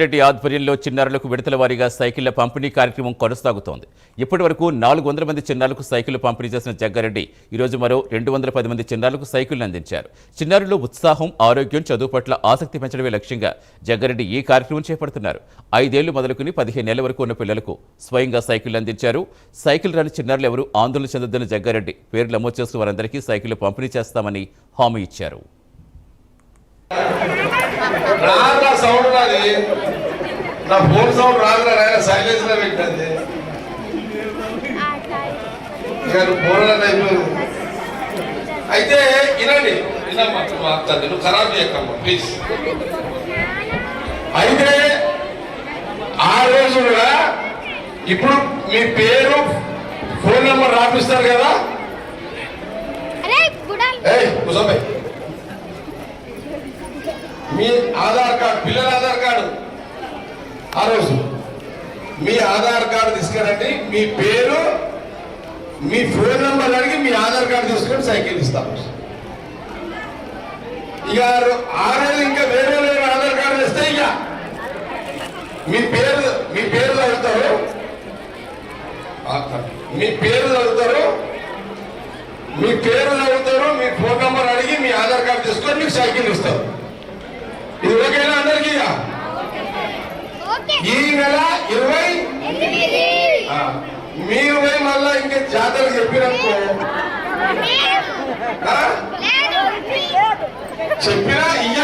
రెడ్డి ఆధ్వర్యంలో చిన్నారులకు విడతల వారీగా సైకిళ్ల పంపిణీ కార్యక్రమం కొనసాగుతోంది. ఇప్పటి వరకు 400 మంది చిన్నారులకు సైకిళ్లు పంపిణీ చేసిన జగ్గారెడ్డి ఈరోజు మరో 210 మంది చిన్నారులకు సైకిళ్లు అందించారు. చిన్నారుల్లో ఉత్సాహం, ఆరోగ్యం, చదువు పట్ల ఆసక్తి పెంచడమే లక్ష్యంగా జగ్గారెడ్డి ఈ కార్యక్రమం చేపడుతున్నారు. 5 ఏళ్లు మొదలుకుని 15 ఏళ్ల వరకు ఉన్న పిల్లలకు స్వయంగా సైకిళ్లు అందించారు. సైకిల్ రాని చిన్నారులు ఎవరూ ఆందోళన చెందొద్దని జగ్గారెడ్డి పేర్లు నమోదు చేస్తూ వారందరికీ సైకిళ్లు పంపిణీ చేస్తామని హామీ ఇచ్చారు. సౌండ్ రాదు, నా ఫోన్ సౌండ్ రాదురా నాయన, సైలెన్స్ లో పెట్టండి. అయితే వినండి, వినమ్మా, నువ్వు ఖరాబ్ చేయకమ్మా ప్లీజ్. అయితే ఆ రోజు కూడా ఇప్పుడు మీ పేరు, ఫోన్ నెంబర్ రాపిస్తారు కదా. కుసంబై మీ ఆధార్ కార్డు, పిల్లల ఆధార్ కార్డు, ఆ రోజు మీ ఆధార్ కార్డు తీసుకురండి. మీ పేరు, మీ ఫోన్ నెంబర్ అడిగి మీ ఆధార్ కార్డు తీసుకొని సైకిల్ ఇస్తాము. ఇక ఆ రోజు ఇంకా వేరే వేరే ఆధార్ కార్డు ఇస్తే ఇక మీ పేరు చదువుతారు, మీ పేరు చదువుతారు, మీ ఫోన్ నెంబర్ అడిగి మీ ఆధార్ కార్డు తీసుకొని మీకు సైకిల్ ఇస్తారు. ఇది ఓకేనా అందరికీ? ఈ నెల 20 మీరు పోయి మళ్ళా ఇంకా జాతరలు చెప్పిననుకో, చెప్పినా ఇయ్య